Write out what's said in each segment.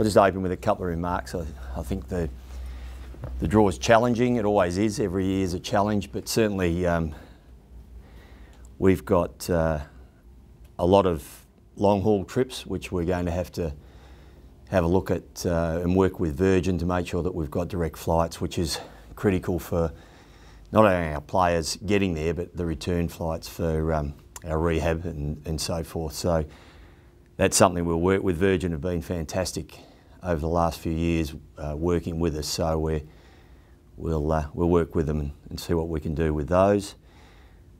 I'll just open with a couple of remarks. I think the draw is challenging. It always is. Every year is a challenge, but certainly we've got a lot of long-haul trips, which we're going to have a look at and work with Virgin to make sure that we've got direct flights, which is critical for not only our players getting there, but the return flights for our rehab and so forth. So that's something we'll work with. Virgin have been fantastic over the last few years working with us, so we'll work with them and see what we can do with those.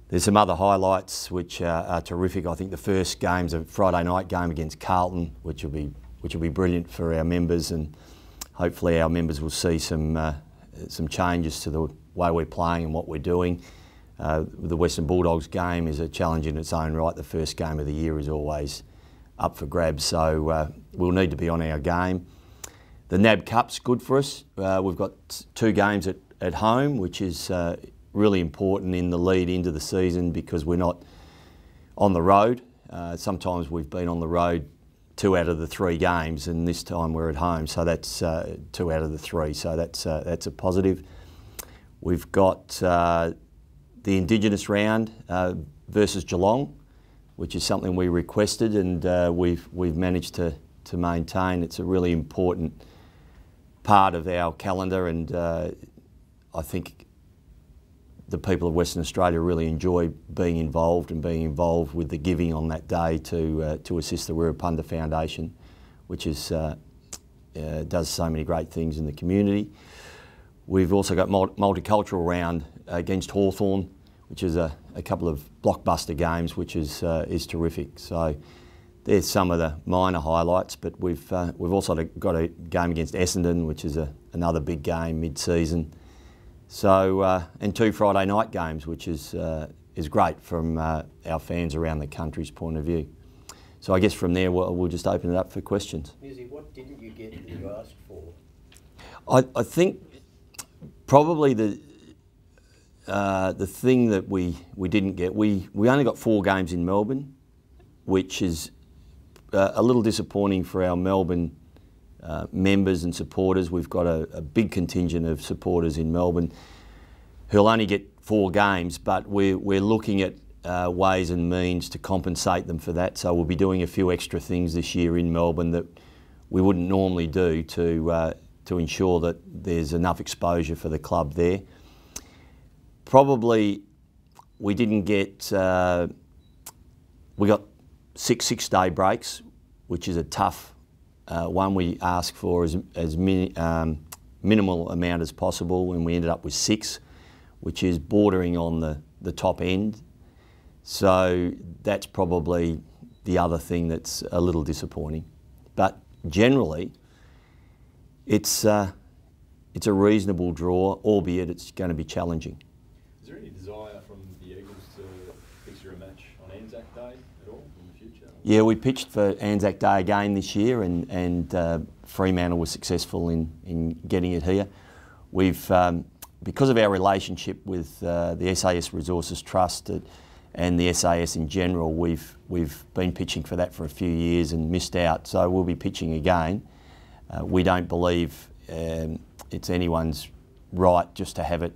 There's some other highlights which are terrific. I think the first game's a Friday night game against Carlton, which will be brilliant for our members, and hopefully our members will see some changes to the way we're playing and what we're doing. The Western Bulldogs game is a challenge in its own right. The first game of the year is always up for grabs, so we'll need to be on our game. The NAB Cup's good for us. We've got 2 games at home, which is really important in the lead into the season because we're not on the road. Sometimes we've been on the road 2 out of the 3 games, and this time we're at home, so that's 2 out of the 3, so that's a positive. We've got the Indigenous round versus Geelong, which is something we requested, and we've managed to maintain. It's a really important part of our calendar, and I think the people of Western Australia really enjoy being involved with the giving on that day to assist the Wirrapunda Foundation, which is does so many great things in the community. We've also got multicultural round against Hawthorn, which is a couple of blockbuster games, which is terrific. So there's some of the minor highlights, but we've also got a game against Essendon, which is another big game mid-season. So and 2 Friday night games, which is great from our fans around the country's point of view. So I guess from there we'll just open it up for questions. Musi, what didn't you get that you asked for? I think probably the thing that we didn't get, we only got 4 games in Melbourne, which is a little disappointing for our Melbourne members and supporters. We've got a big contingent of supporters in Melbourne who'll only get 4 games, but we're looking at ways and means to compensate them for that. So we'll be doing a few extra things this year in Melbourne that we wouldn't normally do to ensure that there's enough exposure for the club there. Probably we didn't get, we got 6 6-day breaks, which is a tough one. We asked for as minimal amount as possible, and we ended up with 6, which is bordering on the top end. So that's probably the other thing that's a little disappointing. But generally, it's a reasonable draw, albeit it's going to be challenging. Is there any desire from the Eagles to fixture a match on Anzac Day at all in the future? Yeah, we pitched for Anzac Day again this year, and Fremantle was successful in getting it here. We've, because of our relationship with the SAS Resources Trust and the SAS in general, we've been pitching for that for a few years and missed out, so we'll be pitching again. We don't believe it's anyone's right just to have it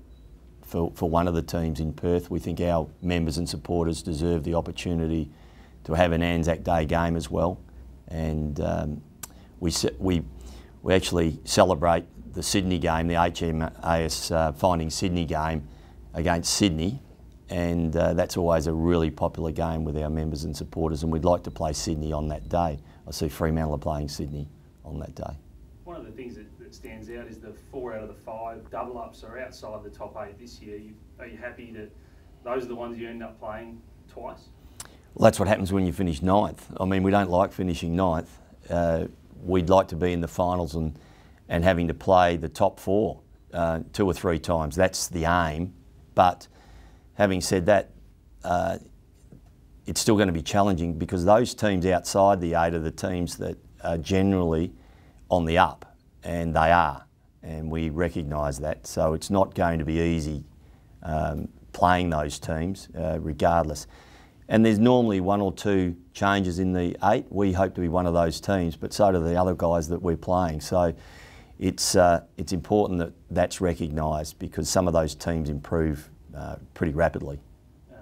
for one of the teams in Perth. We think our members and supporters deserve the opportunity to have an Anzac Day game as well, and we actually celebrate the Sydney game, the HMAS Finding Sydney game against Sydney, and that's always a really popular game with our members and supporters, and we'd like to play Sydney on that day. I see Fremantle are playing Sydney on that day. One of the things that stands out is the 4 out of the 5 double-ups are outside the top 8 this year. Are you happy that those are the ones you end up playing twice? Well, that's what happens when you finish 9th. I mean, we don't like finishing 9th. We'd like to be in the finals and having to play the top 4 2 or 3 times. That's the aim. But having said that, it's still going to be challenging because those teams outside the 8 are the teams that are generally on the up, and they are, and we recognise that. So it's not going to be easy playing those teams regardless. And there's normally 1 or 2 changes in the 8. We hope to be one of those teams, but so do the other guys that we're playing. So it's important that that's recognised, because some of those teams improve pretty rapidly.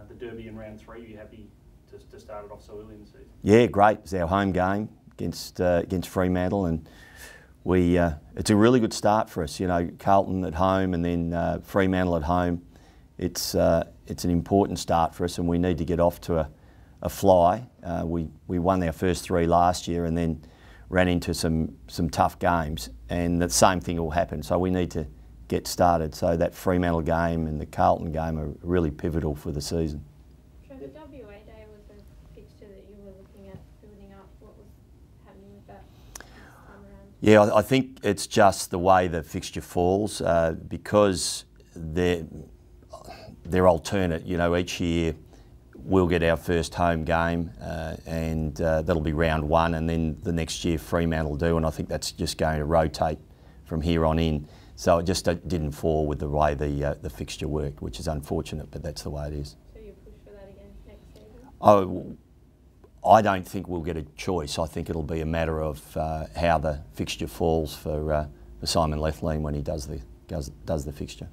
The Derby in round 3, are you happy to start it off so early in the season? Yeah, great. It's our home game against Fremantle, and it's a really good start for us. You know, Carlton at home and then Fremantle at home. It's an important start for us, and we need to get off to a fly. We won our first 3 last year and then ran into some tough games, and the same thing will happen. So we need to get started. So that Fremantle game and the Carlton game are really pivotal for the season. Trevor, WA Day was a fixture that you were looking at building up. What was happening with that this time around? Yeah, I think it's just the way the fixture falls, because they're alternate. You know, each year we'll get our first home game, and that'll be round 1, and then the next year Fremantle will do, and I think that's just going to rotate from here on in. So it just didn't fall with the way the fixture worked, which is unfortunate, but that's the way it is. So you push for that again next season? I don't think we'll get a choice. I think it'll be a matter of how the fixture falls for Simon Lethlean when he does the fixture.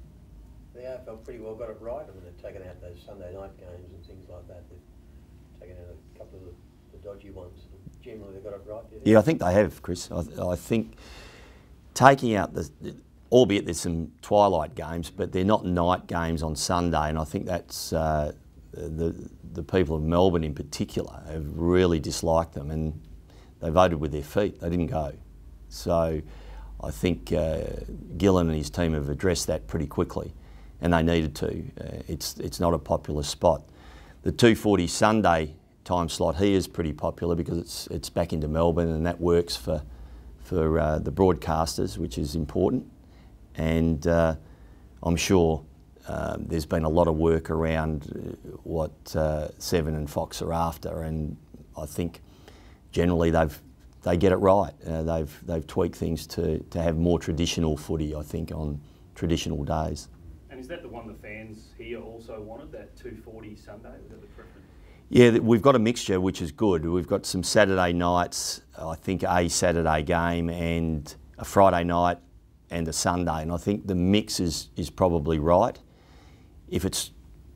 The AFL pretty well got it right. I mean, they've taken out those Sunday night games and things like that. They've taken out a couple of the dodgy ones. Generally, they got it right. Yeah, I think they have, Chris. I think taking out albeit there's some twilight games, but they're not night games on Sunday, and I think that's the people of Melbourne in particular have really disliked them, and they voted with their feet. They didn't go. So I think Gillen and his team have addressed that pretty quickly, and they needed to. It's not a popular spot. The 2:40 Sunday time slot here is pretty popular because it's back into Melbourne, and that works for the broadcasters, which is important. And I'm sure there's been a lot of work around what Seven and Fox are after, and I think generally they get it right. They've tweaked things to have more traditional footy, I think, on traditional days. And is that the one the fans here also wanted, that 2:40 Sunday? Was that the preference? Yeah, we've got a mixture, which is good. We've got some Saturday nights, I think a Saturday game and a Friday night and a Sunday, and I think the mix is probably right. If it's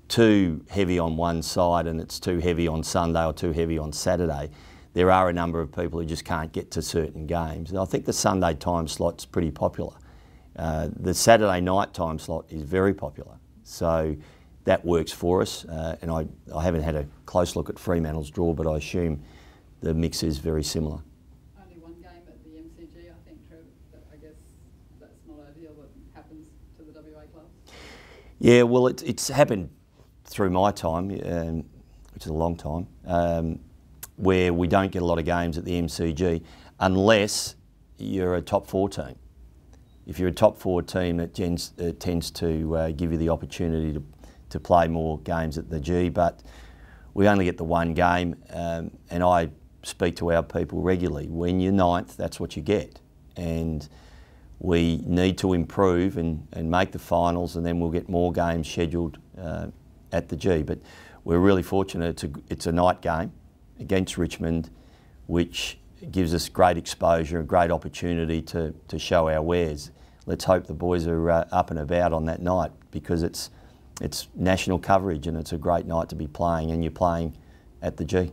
too heavy on one side and it's too heavy on Sunday or too heavy on Saturday, there are a number of people who just can't get to certain games. And I think the Sunday time slot's pretty popular. The Saturday night time slot is very popular, so that works for us. And I haven't had a close look at Fremantle's draw, but I assume the mix is very similar. Only one game at the MCG, I think, Trevor, but I guess that's not ideal what happens to the WA clubs. Yeah, well, it's happened through my time, which is a long time, where we don't get a lot of games at the MCG unless you're a top 4 team. If you're a top 4 team, it tends to give you the opportunity to play more games at the G, but we only get the one game, and I speak to our people regularly. When you're 9th, that's what you get, and we need to improve and make the finals, and then we'll get more games scheduled at the G. But we're really fortunate. It's a night game against Richmond, which gives us great exposure and great opportunity to show our wares. Let's hope the boys are up and about on that night, because it's national coverage and it's a great night to be playing, and you're playing at the G.